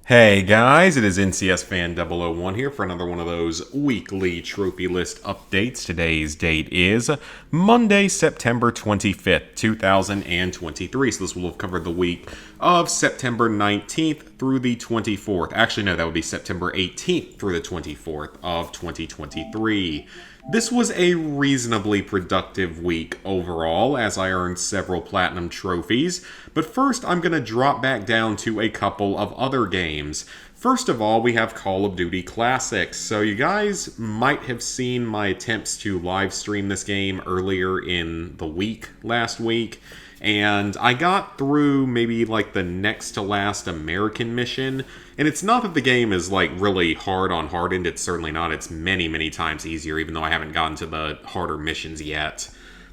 Hey guys, it is NCS Fan 001 here for another one of those weekly trophy list updates. Today's date is Monday, September 25th, 2023. So this will have covered the week of September 19th through the 24th. Actually, no, that would be September 18th through the 24th of 2023. This was a reasonably productive week overall, as I earned several platinum trophies, but first I'm going to drop back down to a couple of other games. First of all, we have Call of Duty Classics. So you guys might have seen my attempts to live stream this game earlier in the week, last week, and I got through maybe like the next to last American mission. And it's not that the game is like really hard on hardened, it's certainly not. It's many, many times easier, even though I haven't gotten to the harder missions yet.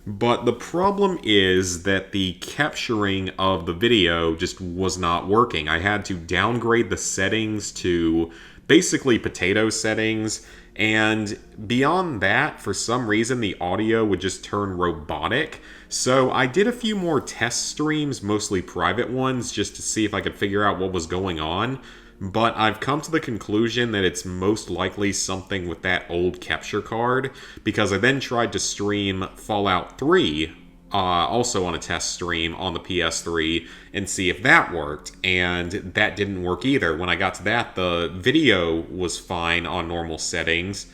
But the problem is that the capturing of the video just was not working. I had to downgrade the settings to basically potato settings, and beyond that, for some reason, the audio would just turn robotic. So I did a few more test streams, mostly private ones, just to see if I could figure out what was going on. But I've come to the conclusion that it's most likely something with that old capture card, because I then tried to stream Fallout 3, also on a test stream on the PS3, and see if that worked, and that didn't work either. When I got to that, the video was fine on normal settings,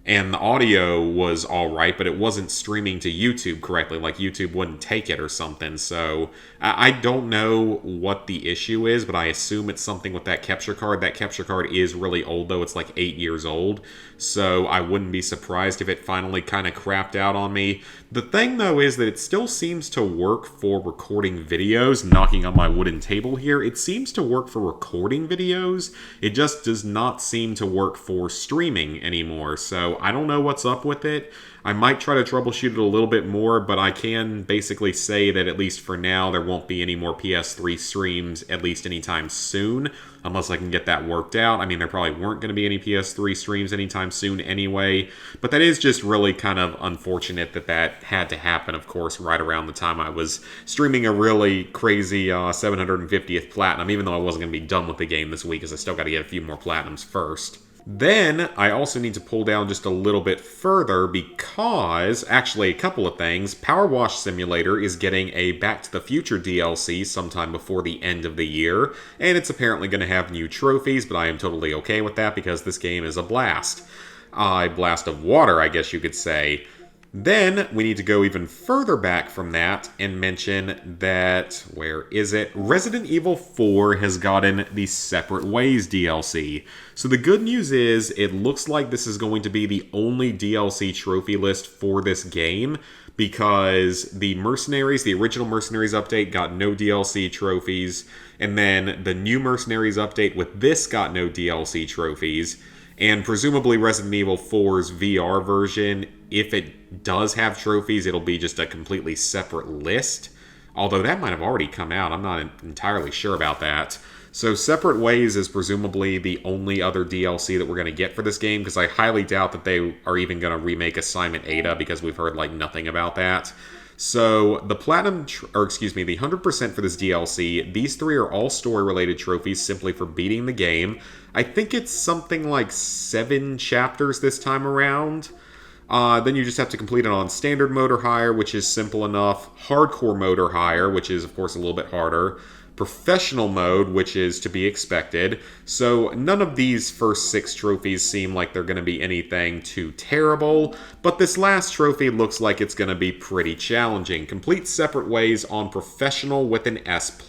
and the audio was alright, but it wasn't streaming to YouTube correctly, like YouTube wouldn't take it or something. So I don't know what the issue is, but I assume it's something with that capture card. That capture card is really old, though. It's like 8 years old, so I wouldn't be surprised if it finally kind of crapped out on me. The thing, though, is that it still seems to work for recording videos. Knocking on my wooden table here, it seems to work for recording videos. It just does not seem to work for streaming anymore, so I don't know what's up with it. I might try to troubleshoot it a little bit more, but I can basically say that at least for now, there won't be any more PS3 streams, at least anytime soon, unless I can get that worked out. I mean, there probably weren't going to be any PS3 streams anytime soon anyway, but that is just really kind of unfortunate that that had to happen, of course, right around the time I was streaming a really crazy 750th Platinum, even though I wasn't going to be done with the game this week, because I still got to get a few more Platinums first. Then, I also need to pull down just a little bit further because, actually, a couple of things. Power Wash Simulator is getting a Back to the Future DLC sometime before the end of the year, and it's apparently going to have new trophies, but I am totally okay with that because this game is a blast. A blast of water, I guess you could say. Then, we need to go even further back from that and mention that, where is it? Resident Evil 4 has gotten the Separate Ways DLC. So the good news is, it looks like this is going to be the only DLC trophy list for this game, because the Mercenaries, the original Mercenaries update, got no DLC trophies, and then the new Mercenaries update with this got no DLC trophies. And presumably Resident Evil 4's VR version, if it does have trophies, it'll be just a completely separate list. Although that might have already come out. I'm not entirely sure about that. So Separate Ways is presumably the only other DLC that we're going to get for this game, because I highly doubt that they are even going to remake Assignment Ada, because we've heard like nothing about that. So the Platinum, the 100% for this DLC, these three are all story-related trophies simply for beating the game. I think it's something like 7 chapters this time around. Then you just have to complete it on Standard Mode or higher, which is simple enough. Hardcore Mode or higher, which is, of course, a little bit harder. Professional Mode, which is to be expected. So none of these first 6 trophies seem like they're going to be anything too terrible, but this last trophy looks like it's going to be pretty challenging. Complete Separate Ways on Professional with an S+.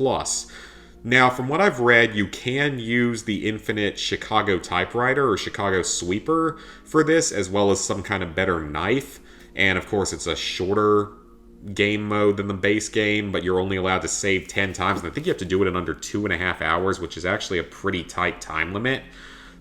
Now, from what I've read, you can use the Infinite Chicago Typewriter or Chicago Sweeper for this, as well as some kind of better knife. And of course, it's a shorter game mode than the base game, but you're only allowed to save 10 times, and I think you have to do it in under 2.5 hours, which is actually a pretty tight time limit.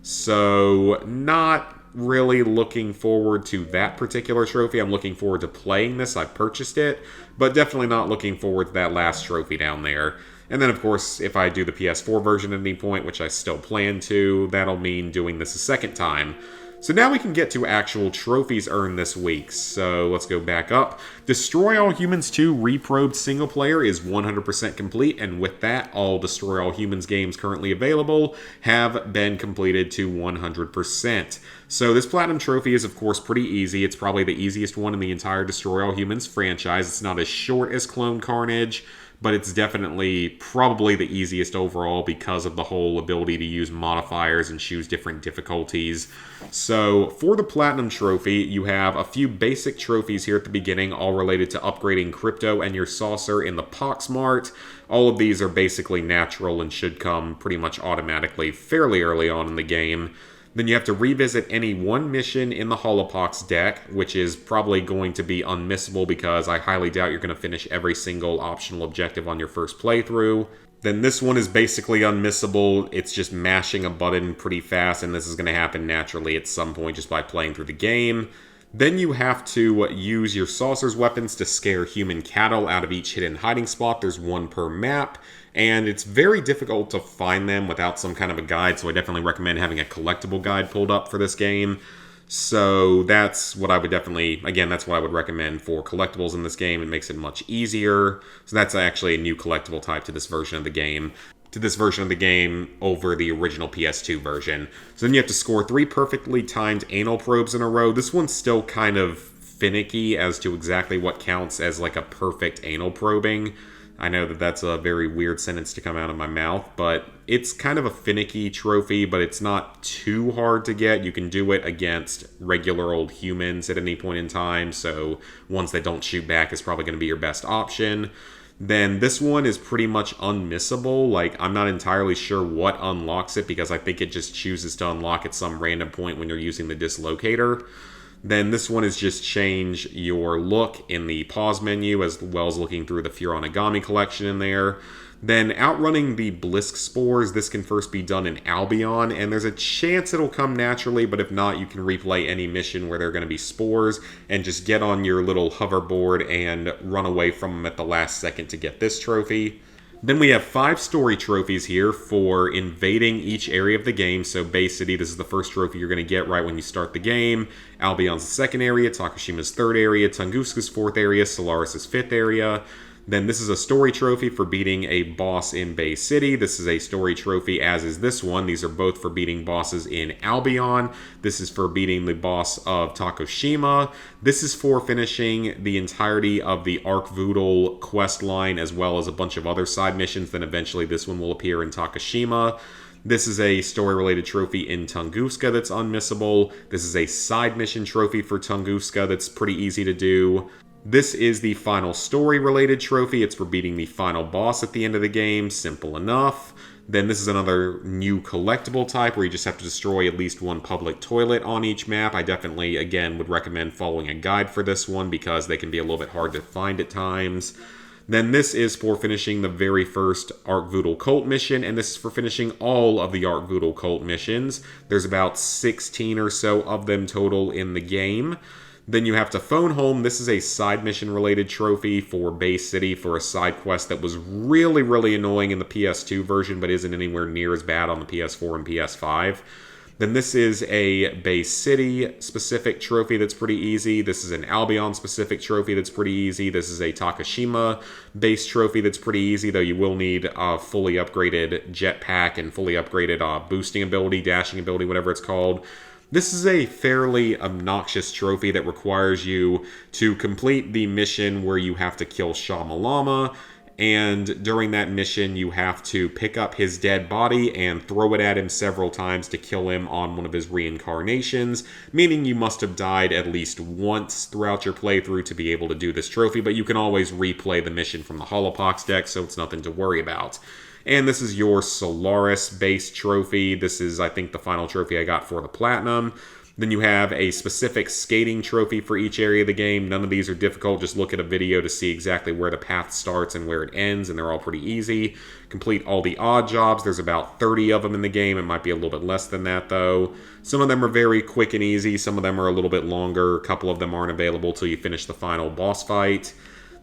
So, not really looking forward to that particular trophy. I'm looking forward to playing this. I purchased it, but definitely not looking forward to that last trophy down there. And then, of course, if I do the PS4 version at any point, which I still plan to, that'll mean doing this a second time. So now we can get to actual trophies earned this week. So let's go back up. Destroy All Humans 2 Reprobed single player is 100% complete, and with that, all Destroy All Humans games currently available have been completed to 100%. So this Platinum Trophy is, of course, pretty easy. It's probably the easiest one in the entire Destroy All Humans franchise. It's not as short as Clone Carnage, but it's definitely probably the easiest overall because of the whole ability to use modifiers and choose different difficulties. So for the Platinum Trophy, you have a few basic trophies here at the beginning, all related to upgrading Crypto and your Saucer in the Poxmart. All of these are basically natural and should come pretty much automatically fairly early on in the game. Then you have to revisit any one mission in the Holopox deck, which is probably going to be unmissable because I highly doubt you're going to finish every single optional objective on your first playthrough. Then this one is basically unmissable. It's just mashing a button pretty fast, and this is going to happen naturally at some point just by playing through the game. Then you have to use your Saucer's weapons to scare human cattle out of each hidden hiding spot. There's one per map, and it's very difficult to find them without some kind of a guide, so I definitely recommend having a collectible guide pulled up for this game. So that's what I would definitely, again, that's what I would recommend for collectibles in this game. It makes it much easier. So that's actually a new collectible type to this version of the game. Over the original PS2 version. So then you have to score 3 perfectly timed anal probes in a row. This one's still kind of finicky as to exactly what counts as like a perfect anal probing. I know that that's a very weird sentence to come out of my mouth, but it's kind of a finicky trophy, but it's not too hard to get. You can do it against regular old humans at any point in time, so ones that don't shoot back is probably going to be your best option. Then this one is pretty much unmissable. Like, I'm not entirely sure what unlocks it because I think it just chooses to unlock at some random point when you're using the dislocator. Then this one is just change your look in the pause menu as well as looking through the Furonagami collection in there. Then outrunning the Blisk spores, this can first be done in Albion, and there's a chance it'll come naturally, but if not, you can replay any mission where there are going to be spores and just get on your little hoverboard and run away from them at the last second to get this trophy. Then we have 5 story trophies here for invading each area of the game. So Bay City, this is the first trophy you're going to get right when you start the game. Albion's the second area, Takashima's third area, Tunguska's fourth area, Solaris' fifth area. Then this is a story trophy for beating a boss in Bay City. This is a story trophy, as is this one. These are both for beating bosses in Albion. This is for beating the boss of Takashima. This is for finishing the entirety of the Arkvoodle quest line, as well as a bunch of other side missions. Then eventually this one will appear in Takashima. This is a story-related trophy in Tunguska that's unmissable. This is a side mission trophy for Tunguska that's pretty easy to do. This is the final story-related trophy. It's for beating the final boss at the end of the game. Simple enough. Then this is another new collectible type where you just have to destroy at least one public toilet on each map. I definitely, again, would recommend following a guide for this one because they can be a little bit hard to find at times. Then this is for finishing the very first Arkvoodle Cult mission, and this is for finishing all of the Arkvoodle Cult missions. There's about 16 or so of them total in the game. Then you have to phone home. This is a side mission related trophy for Bay City for a side quest that was really, really annoying in the PS2 version, but isn't anywhere near as bad on the PS4 and PS5. Then this is a Bay City specific trophy that's pretty easy. This is an Albion specific trophy that's pretty easy. This is a Takashima based trophy that's pretty easy, though you will need a fully upgraded jetpack and fully upgraded boosting ability, dashing ability, whatever it's called. This is a fairly obnoxious trophy that requires you to complete the mission where you have to kill Shamalama, and during that mission you have to pick up his dead body and throw it at him several times to kill him on one of his reincarnations, meaning you must have died at least once throughout your playthrough to be able to do this trophy, but you can always replay the mission from the Holopox deck, so it's nothing to worry about. And this is your Solaris-based trophy. This is, I think, the final trophy I got for the Platinum. Then you have a specific skating trophy for each area of the game. None of these are difficult. Just look at a video to see exactly where the path starts and where it ends, and they're all pretty easy. Complete all the odd jobs. There's about 30 of them in the game. It might be a little bit less than that, though. Some of them are very quick and easy. Some of them are a little bit longer. A couple of them aren't available till you finish the final boss fight.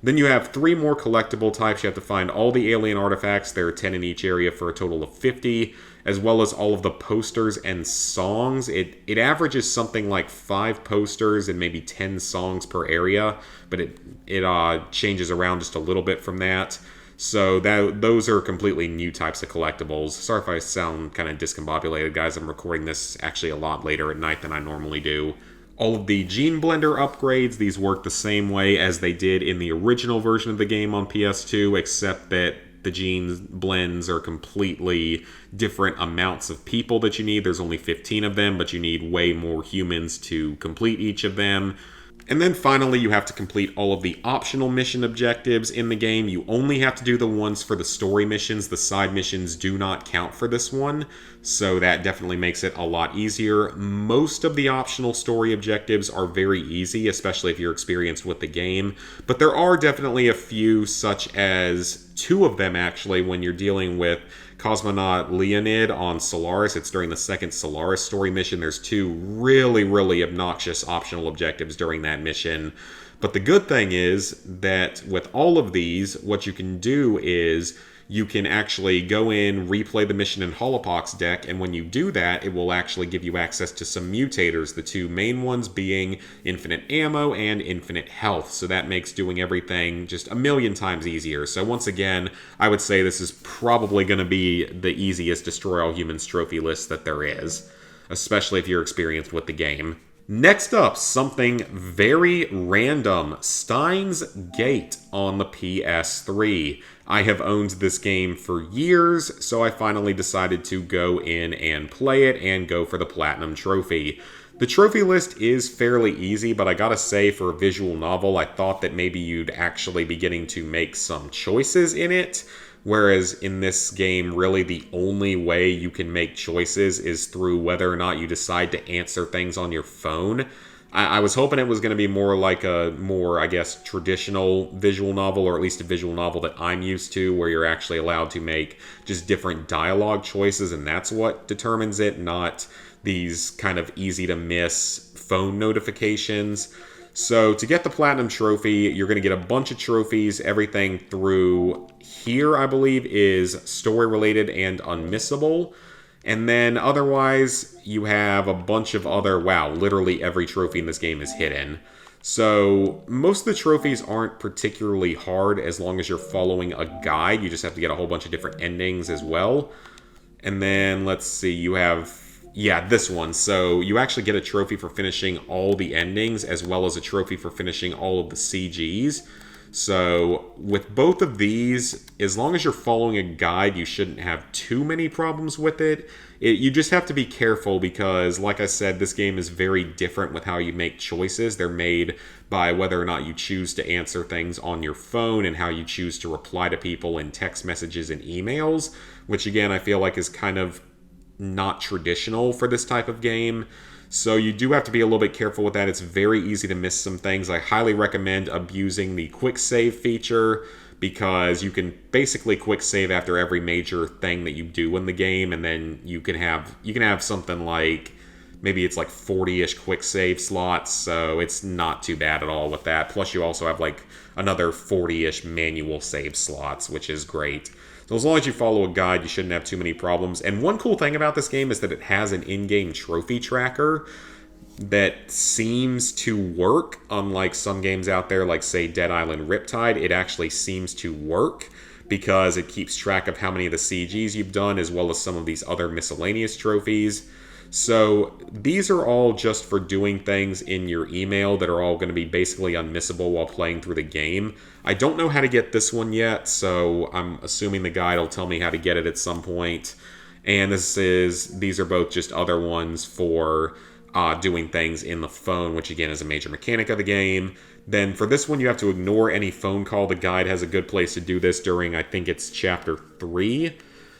Then you have 3 more collectible types. You have to find all the alien artifacts. There are 10 in each area for a total of 50. as well as all of the posters and songs. It averages something like 5 posters and maybe 10 songs per area, but it changes around just a little bit from that. So those are completely new types of collectibles. Sorry if I sound kind of discombobulated, guys. I'm recording this actually a lot later at night than I normally do. All of the Gene Blender upgrades, these work the same way as they did in the original version of the game on PS2, except that the Gene blends are completely different amounts of people that you need. There's only 15 of them, but you need way more humans to complete each of them. And then finally, you have to complete all of the optional mission objectives in the game. You only have to do the ones for the story missions. The side missions do not count for this one, so that definitely makes it a lot easier. Most of the optional story objectives are very easy, especially if you're experienced with the game, but there are definitely a few, such as 2 of them actually, when you're dealing with Cosmonaut Leonid on Solaris. It's during the second Solaris story mission. There's 2 really, really obnoxious optional objectives during that mission. But the good thing is that with all of these, what you can do is you can actually go in, replay the mission in Holopox deck, and when you do that, it will actually give you access to some mutators, the 2 main ones being infinite ammo and infinite health. So that makes doing everything just a million times easier. So once again, I would say this is probably going to be the easiest Destroy All Humans trophy list that there is, especially if you're experienced with the game. Next up, something very random. Steins Gate on the PS3. I have owned this game for years, so I finally decided to go in and play it and go for the Platinum Trophy. The trophy list is fairly easy, but I gotta say, for a visual novel, I thought that maybe you'd actually be getting to make some choices in it. Whereas in this game, really the only way you can make choices is through whether or not you decide to answer things on your phone. I was hoping it was going to be more like a more, I guess, traditional visual novel, or at least a visual novel that I'm used to, where you're actually allowed to make just different dialogue choices, and that's what determines it, not these kind of easy-to-miss phone notifications. So to get the Platinum Trophy, you're going to get a bunch of trophies. Everything through here, I believe, is story-related and unmissable. And then otherwise, you have a bunch of other, wow, literally every trophy in this game is hidden. So most of the trophies aren't particularly hard as long as you're following a guide. You just have to get a whole bunch of different endings as well. And then, let's see, you have, yeah, this one. So you actually get a trophy for finishing all the endings, as well as a trophy for finishing all of the CGs. So with both of these, as long as you're following a guide, you shouldn't have too many problems with it. You just have to be careful because, like I said, this game is very different with how you make choices. They're made by whether or not you choose to answer things on your phone and how you choose to reply to people in text messages and emails, which again, I feel like is kind of not traditional for this type of game. So you do have to be a little bit careful with that. It's very easy to miss some things. I highly recommend abusing the quick save feature because you can basically quick save after every major thing that you do in the game, and then you can have something like, maybe it's like 40-ish quick save slots, so it's not too bad at all with that. Plus you also have like another 40-ish manual save slots, which is great. So as long as you follow a guide, you shouldn't have too many problems. And one cool thing about this game is that it has an in-game trophy tracker that seems to work. Unlike some games out there, like say Dead Island Riptide, it actually seems to work because it keeps track of how many of the CGs you've done, as well as some of these other miscellaneous trophies. So these are all just for doing things in your email that are all going to be basically unmissable while playing through the game. I don't know how to get this one yet, so I'm assuming the guide will tell me how to get it at some point. And these are both just other ones for doing things in the phone, which again is a major mechanic of the game. Then for this one, you have to ignore any phone call. The guide has a good place to do this during, I think it's chapter 3.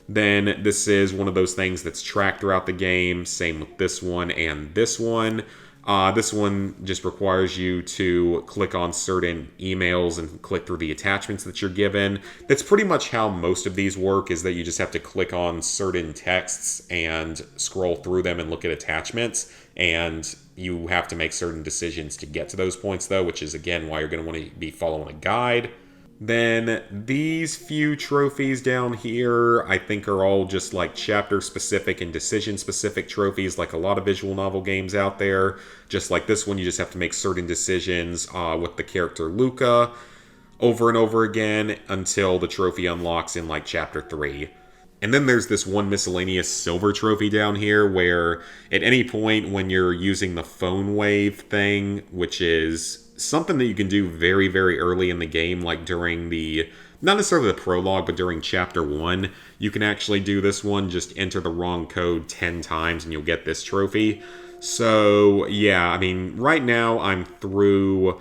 Then this is one of those things that's tracked throughout the game. Same with this one and this one. This one just requires you to click on certain emails and click through the attachments that you're given. That's pretty much how most of these work, is that you just have to click on certain texts and scroll through them and look at attachments. And you have to make certain decisions to get to those points, though, which is, again, why you're going to want to be following a guide. Then these few trophies down here, I think are all just like chapter specific and decision specific trophies, like a lot of visual novel games out there. Just like this one, you just have to make certain decisions with the character Luca over and over again until the trophy unlocks in like chapter 3. And then there's this one miscellaneous silver trophy down here where at any point when you're using the phone wave thing, which is something that you can do very, very early in the game, like during the, not necessarily the prologue, but during chapter 1, you can actually do this one. Just enter the wrong code 10 times and you'll get this trophy. So, yeah, I mean, right now I'm through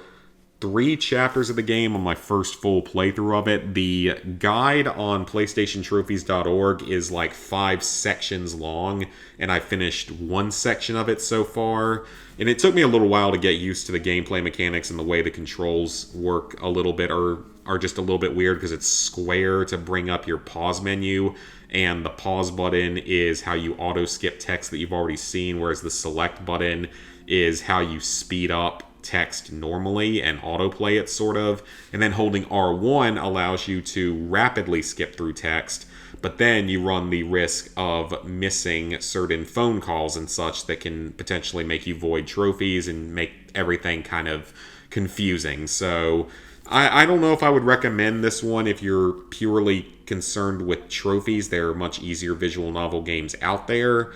3 chapters of the game on my first full playthrough of it. The guide on PlayStationTrophies.org is like 5 sections long, and I finished 1 section of it so far. And it took me a little while to get used to the gameplay mechanics and the way the controls work a little bit, or are just a little bit weird because it's square to bring up your pause menu, and the pause button is how you auto skip text that you've already seen, whereas the select button is how you speed up text normally and autoplay it, sort of. And then holding R1 allows you to rapidly skip through text, but then you run the risk of missing certain phone calls and such that can potentially make you void trophies and make everything kind of confusing. So I don't know if I would recommend this one if you're purely concerned with trophies. There are much easier visual novel games out there.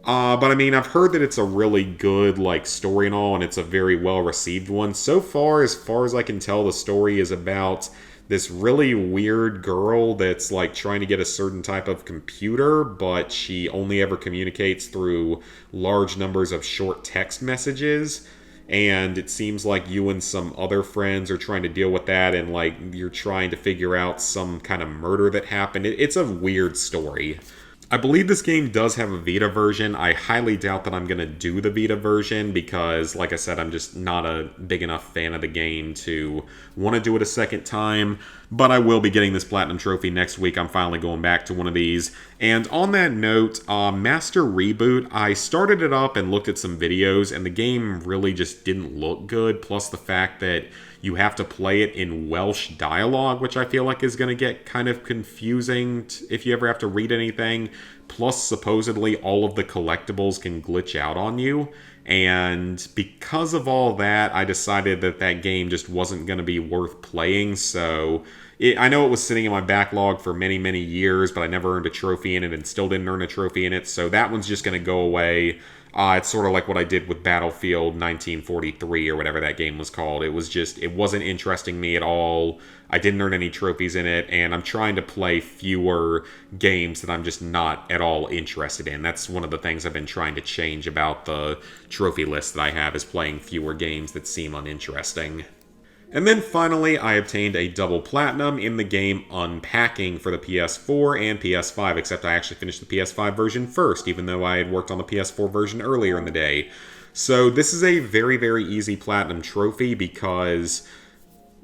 But I mean, I've heard that it's a really good, like, story and all, and it's a very well-received one. So far as I can tell, the story is about this really weird girl that's, like, trying to get a certain type of computer, but she only ever communicates through large numbers of short text messages. And it seems like you and some other friends are trying to deal with that, and, like, you're trying to figure out some kind of murder that happened. It's a weird story. I believe this game does have a Vita version. I highly doubt that I'm going to do the Vita version because, like I said, I'm just not a big enough fan of the game to want to do it a second time. But I will be getting this Platinum Trophy next week. I'm finally going back to one of these. And on that note, Master Reboot, I started it up and looked at some videos, and the game really just didn't look good. Plus the fact that you have to play it in Welsh dialogue, which I feel like is going to get kind of confusing if you ever have to read anything. Plus, supposedly, all of the collectibles can glitch out on you. And because of all that, I decided that that game just wasn't going to be worth playing. So I know it was sitting in my backlog for many, many years, but I never earned a trophy in it and still didn't earn a trophy in it. So that one's just going to go away. It's sort of like what I did with Battlefield 1943 or whatever that game was called. It wasn't interesting me at all. I didn't earn any trophies in it, and I'm trying to play fewer games that I'm just not at all interested in. That's one of the things I've been trying to change about the trophy list that I have, is playing fewer games that seem uninteresting. And then finally, I obtained a double platinum in the game Unpacking for the PS4 and PS5, except I actually finished the PS5 version first, even though I had worked on the PS4 version earlier in the day. So this is a very, very easy platinum trophy because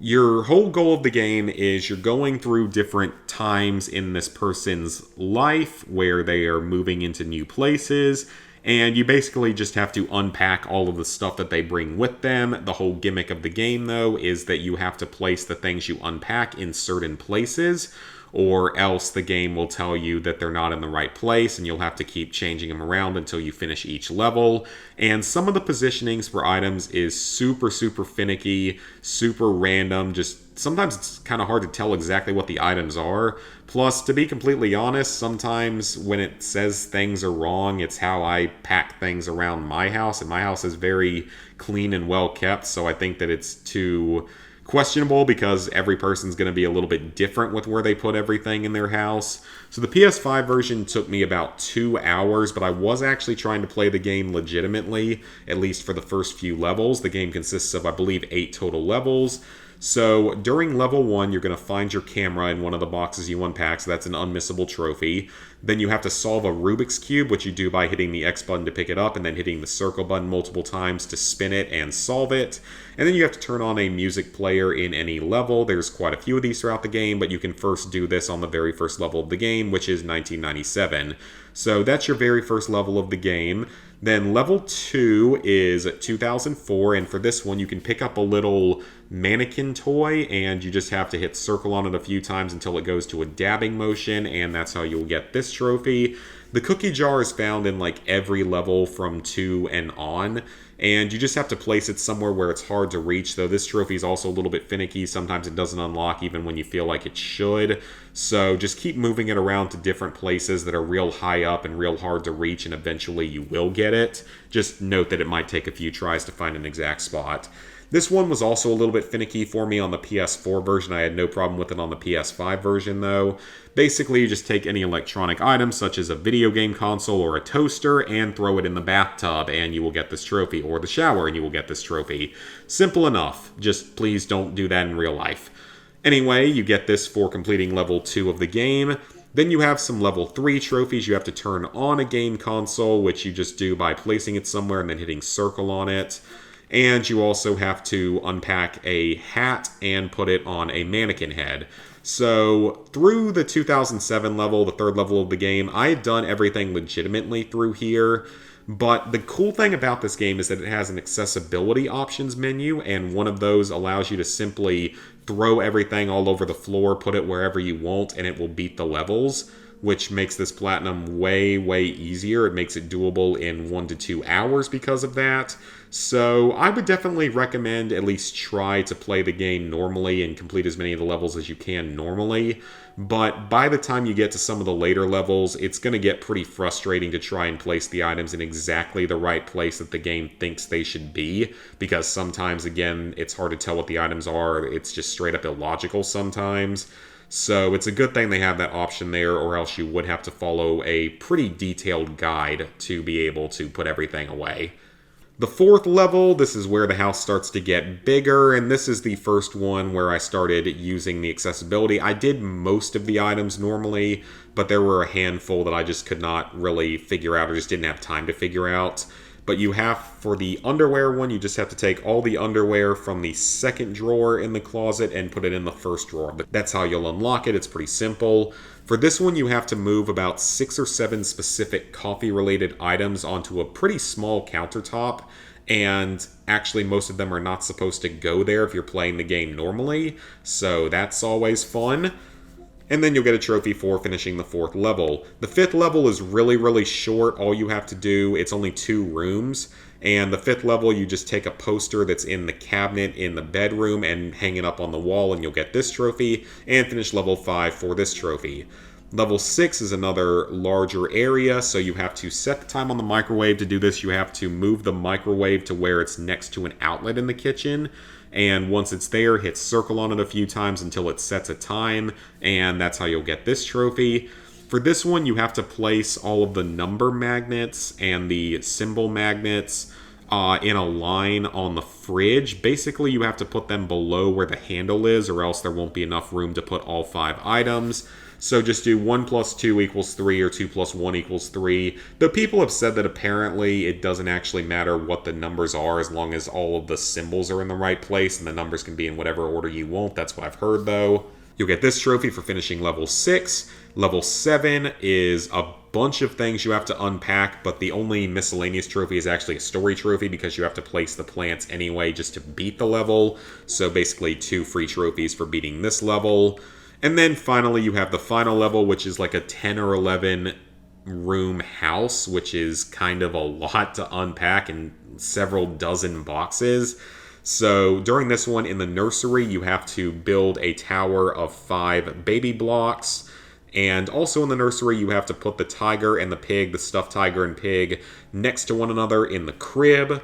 your whole goal of the game is you're going through different times in this person's life where they are moving into new places, and you basically just have to unpack all of the stuff that they bring with them. The whole gimmick of the game, though, is that you have to place the things you unpack in certain places, or else the game will tell you that they're not in the right place, and you'll have to keep changing them around until you finish each level. And some of the positionings for items is super, super finicky, super random. Just sometimes it's kind of hard to tell exactly what the items are. Plus, to be completely honest, sometimes when it says things are wrong, it's how I pack things around my house, and my house is very clean and well kept, so I think that it's too questionable because every person's going to be a little bit different with where they put everything in their house. So the PS5 version took me about 2 hours, but I was actually trying to play the game legitimately, at least for the first few levels. The game consists of, I believe, 8 total levels. So during level 1, you're going to find your camera in one of the boxes you unpack, so that's an unmissable trophy. Then you have to solve a Rubik's Cube, which you do by hitting the X button to pick it up and then hitting the circle button multiple times to spin it and solve it. And then you have to turn on a music player in any level. There's quite a few of these throughout the game, but you can first do this on the very first level of the game, which is 1997. So that's your very first level of the game. Then level 2 is 2004, and for this one you can pick up a little mannequin toy, and you just have to hit circle on it a few times until it goes to a dabbing motion, and that's how you'll get this trophy. The cookie jar is found in like every level from 2 and on, and you just have to place it somewhere where it's hard to reach, though this trophy is also a little bit finicky. Sometimes it doesn't unlock even when you feel like it should. So just keep moving it around to different places that are real high up and real hard to reach, and eventually you will get it. Just note that it might take a few tries to find an exact spot. This one was also a little bit finicky for me on the PS4 version. I had no problem with it on the PS5 version, though. Basically, you just take any electronic item, such as a video game console or a toaster, and throw it in the bathtub, and you will get this trophy, or the shower, and you will get this trophy. Simple enough. Just please don't do that in real life. Anyway, you get this for completing level 2 of the game. Then you have some level 3 trophies you have to turn on a game console, which you just do by placing it somewhere and then hitting circle on it. And you also have to unpack a hat and put it on a mannequin head. So through the 2007 level, the third level of the game, I had done everything legitimately through here. But the cool thing about this game is that it has an accessibility options menu, and one of those allows you to simply throw everything all over the floor, put it wherever you want, and it will beat the levels, which makes this platinum way, way easier. It makes it doable in 1 to 2 hours because of that. So I would definitely recommend at least try to play the game normally and complete as many of the levels as you can normally. But by the time you get to some of the later levels, it's going to get pretty frustrating to try and place the items in exactly the right place that the game thinks they should be, because sometimes, again, it's hard to tell what the items are. It's just straight up illogical sometimes. So it's a good thing they have that option there, or else you would have to follow a pretty detailed guide to be able to put everything away. The fourth level, this is where the house starts to get bigger, and this is the first one where I started using the accessibility. I did most of the items normally, but there were a handful that I just could not really figure out, or just didn't have time to figure out. But you have, for the underwear one, you just have to take all the underwear from the second drawer in the closet and put it in the first drawer. That's how you'll unlock it. It's pretty simple. For this one, you have to move about 6 or 7 specific coffee-related items onto a pretty small countertop, and actually most of them are not supposed to go there if you're playing the game normally, so that's always fun. And then you'll get a trophy for finishing the 4th level. The 5th level is really, really short. All you have to do, it's only 2 rooms. And the 5th level, you just take a poster that's in the cabinet in the bedroom and hang it up on the wall, and you'll get this trophy. And finish level 5 for this trophy. Level 6 is another larger area, so you have to set the time on the microwave. To do this, you have to move the microwave to where it's next to an outlet in the kitchen. And once it's there, hit circle on it a few times until it sets a time, and that's how you'll get this trophy. For this one, you have to place all of the number magnets and the symbol magnets in a line on the fridge. Basically, you have to put them below where the handle is, or else there won't be enough room to put all 5 items. So just do 1 plus 2 equals 3, or 2 plus 1 equals 3. Though people have said that apparently it doesn't actually matter what the numbers are as long as all of the symbols are in the right place, and the numbers can be in whatever order you want. That's what I've heard, though. You'll get this trophy for finishing level 6. Level 7 is a bunch of things you have to unpack, but the only miscellaneous trophy is actually a story trophy because you have to place the plants anyway just to beat the level. So basically 2 free trophies for beating this level. And then finally you have the final level, which is like a 10 or 11 room house, which is kind of a lot to unpack in several dozen boxes. So during this one in the nursery, you have to build a tower of 5 baby blocks. And also in the nursery, you have to put the tiger and the pig, the stuffed tiger and pig, next to one another in the crib.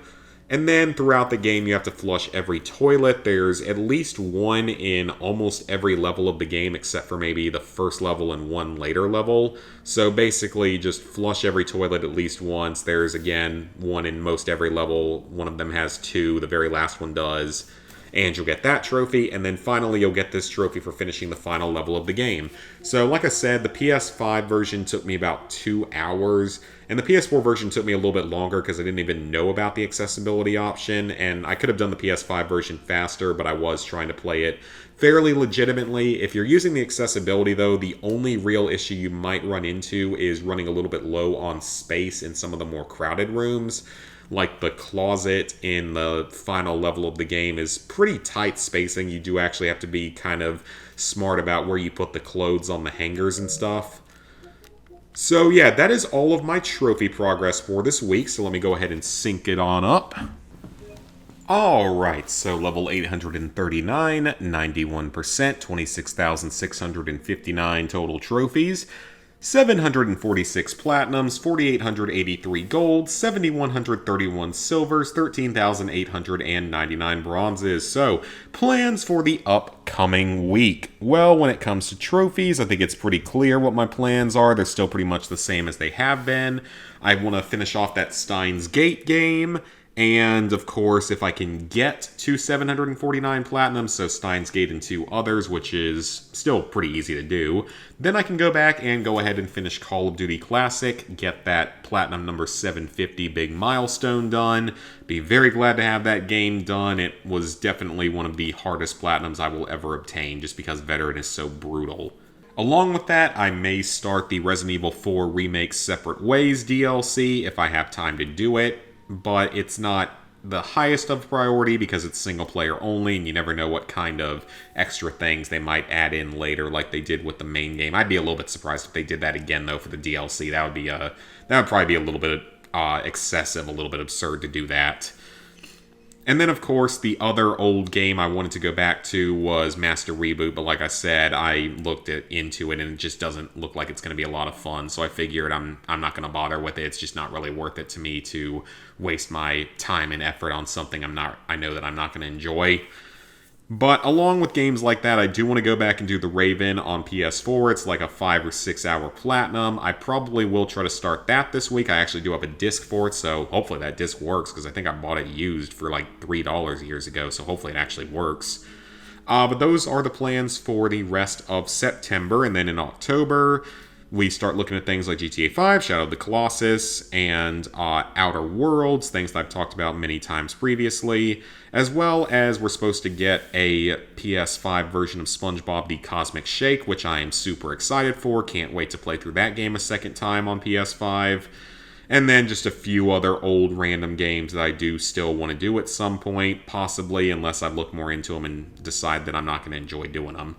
And then throughout the game, you have to flush every toilet. There's at least one in almost every level of the game, except for maybe the first level and one later level. So basically, just flush every toilet at least once. There's, again, one in most every level. One of them has 2. The very last one does. and you'll get that trophy, and then finally you'll get this trophy for finishing the final level of the game. So like I said, the PS5 version took me about 2 hours, and the PS4 version took me a little bit longer because I didn't even know about the accessibility option, and I could have done the PS5 version faster, but I was trying to play it fairly legitimately. If you're using the accessibility, though, the only real issue you might run into is running a little bit low on space in some of the more crowded rooms. Like the closet in the final level of the game is pretty tight spacing. You do actually have to be kind of smart about where you put the clothes on the hangers and stuff. So yeah, that is all of my trophy progress for this week. So let me go ahead and sync it on up. Alright, so level 839, 91%, 26,659 total trophies, 746 platinums, 4,883 golds, 7,131 silvers, 13,899 bronzes. So, plans for the upcoming week. Well, when it comes to trophies, I think it's pretty clear what my plans are. They're still pretty much the same as they have been. I want to finish off that Steins Gate game. And, of course, if I can get to 749 platinums, so Steins Gate and 2 others, which is still pretty easy to do, then I can go back and go ahead and finish Call of Duty Classic, get that platinum number 750 big milestone done. Be very glad to have that game done. It was definitely one of the hardest platinums I will ever obtain, just because Veteran is so brutal. Along with that, I may start the Resident Evil 4 Remake Separate Ways DLC if I have time to do it. But it's not the highest of priority because it's single player only, and you never know what kind of extra things they might add in later, like they did with the main game. I'd be a little bit surprised if they did that again, though, for the DLC. That would probably be a little bit excessive, a little bit absurd to do that. And then, of course, the other old game I wanted to go back to was Master Reboot, but like I said, I looked into it, and it just doesn't look like it's going to be a lot of fun, so I figured I'm not going to bother with it. It's just not really worth it to me to waste my time and effort on something I know that I'm not going to enjoy. But along with games like that, I do want to go back and do The Raven on PS4. It's like a 5 or 6 hour platinum. I probably will try to start that this week. I actually do have a disc for it, so hopefully that disc works, because I think I bought it used for like $3 years ago, so hopefully it actually works. But those are the plans for the rest of September, and then in October, we start looking at things like GTA 5, Shadow of the Colossus, and Outer Worlds, things that I've talked about many times previously, as well as we're supposed to get a PS5 version of SpongeBob The Cosmic Shake, which I am super excited for. Can't wait to play through that game a second time on PS5. And then just a few other old random games that I do still want to do at some point, possibly, unless I look more into them and decide that I'm not going to enjoy doing them.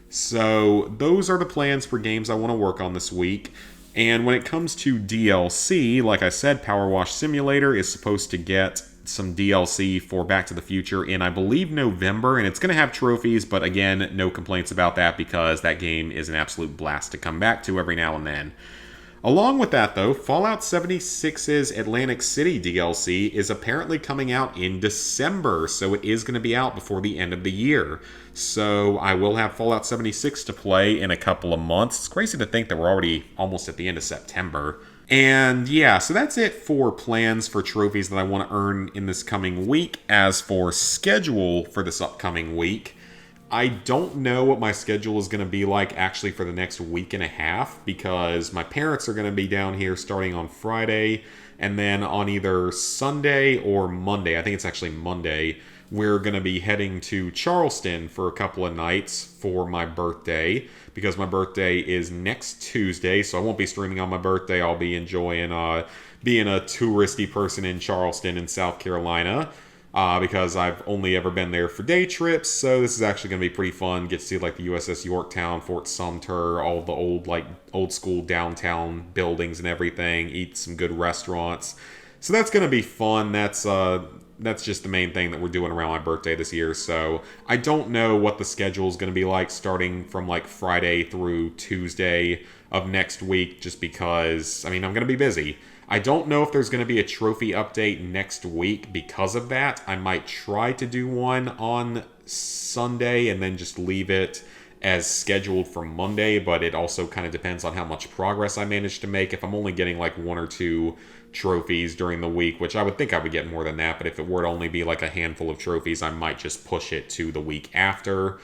So those are the plans for games I want to work on this week. And when it comes to DLC, like I said, Power Wash Simulator is supposed to get some DLC for Back to the Future in, I believe, November, and it's going to have trophies, but again, no complaints about that because that game is an absolute blast to come back to every now and then. Along with that, though, Fallout 76's Atlantic City DLC is apparently coming out in December, so it is going to be out before the end of the year. So I will have Fallout 76 to play in a couple of months. It's crazy to think that we're already almost at the end of September. And yeah, so that's it for plans for trophies that I want to earn in this coming week. As for schedule for this upcoming week, I don't know what my schedule is going to be like actually for the next week and a half, because my parents are going to be down here starting on Friday, and then on either Sunday or Monday, I think it's actually Monday, we're going to be heading to Charleston for a couple of nights for my birthday, because my birthday is next Tuesday, so I won't be streaming on my birthday. I'll be enjoying being a touristy person in Charleston in South Carolina. Because I've only ever been there for day trips, so this is actually going to be pretty fun. Get to see like the USS Yorktown, Fort Sumter, all the old school downtown buildings and everything. Eat some good restaurants, so that's going to be fun. That's just the main thing that we're doing around my birthday this year. So I don't know what the schedule is going to be like starting from like Friday through Tuesday of next week, just because I'm going to be busy. I don't know if there's going to be a trophy update next week because of that. I might try to do one on Sunday and then just leave it as scheduled for Monday, but it also kind of depends on how much progress I manage to make. If I'm only getting like 1 or 2 trophies during the week, which I would think I would get more than that, but if it were to only be like a handful of trophies, I might just push it to the week after.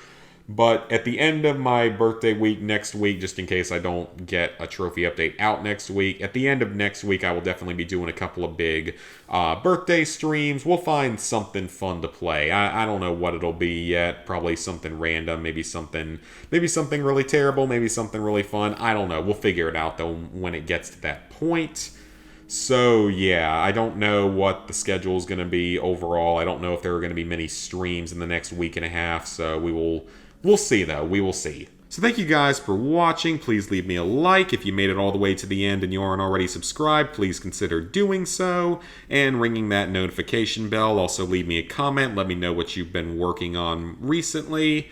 But at the end of my birthday week next week, just in case I don't get a trophy update out next week, at the end of next week, I will definitely be doing a couple of big birthday streams. We'll find something fun to play. I don't know what it'll be yet. Probably something random, maybe something really terrible, maybe something really fun. I don't know. We'll figure it out though when it gets to that point. So yeah, I don't know what the schedule is going to be overall. I don't know if there are going to be many streams in the next week and a half. So we'll see though. We will see. So thank you guys for watching. Please leave me a like. If you made it all the way to the end and you aren't already subscribed, please consider doing so and ringing that notification bell. Also leave me a comment. Let me know what you've been working on recently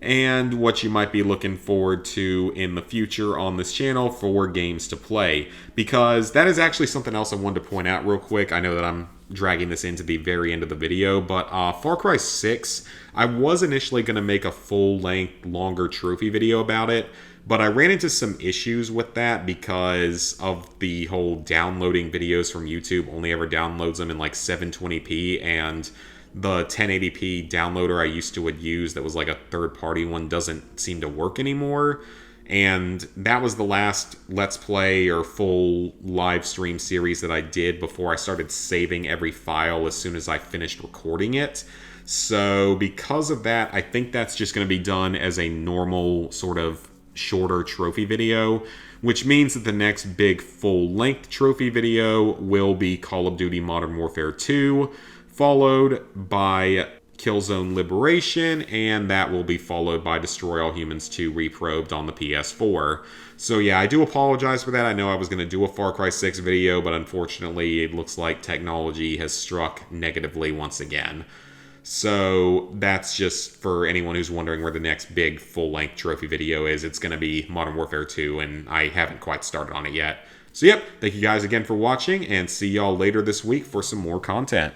and what you might be looking forward to in the future on this channel for games to play. Because that is actually something else I wanted to point out real quick. I know that I'm dragging this into the very end of the video, but Far Cry 6, I was initially going to make a full-length, longer trophy video about it, but I ran into some issues with that because of the whole downloading videos from YouTube only ever downloads them in like 720p, and the 1080p downloader I used to use that was like a third-party one doesn't seem to work anymore. And that was the last Let's Play or full live stream series that I did before I started saving every file as soon as I finished recording it. So because of that, I think that's just going to be done as a normal sort of shorter trophy video, which means that the next big full-length trophy video will be Call of Duty Modern Warfare 2, followed by Killzone Liberation, and that will be followed by Destroy All Humans 2 Reprobed on the PS4. So yeah, I do apologize for that. I know I was going to do a Far Cry 6 video, but unfortunately it looks like technology has struck negatively once again. So that's just for anyone who's wondering where the next big full-length trophy video is. It's going to be Modern Warfare 2, and I haven't quite started on it yet. So yep, thank you guys again for watching, and see y'all later this week for some more content.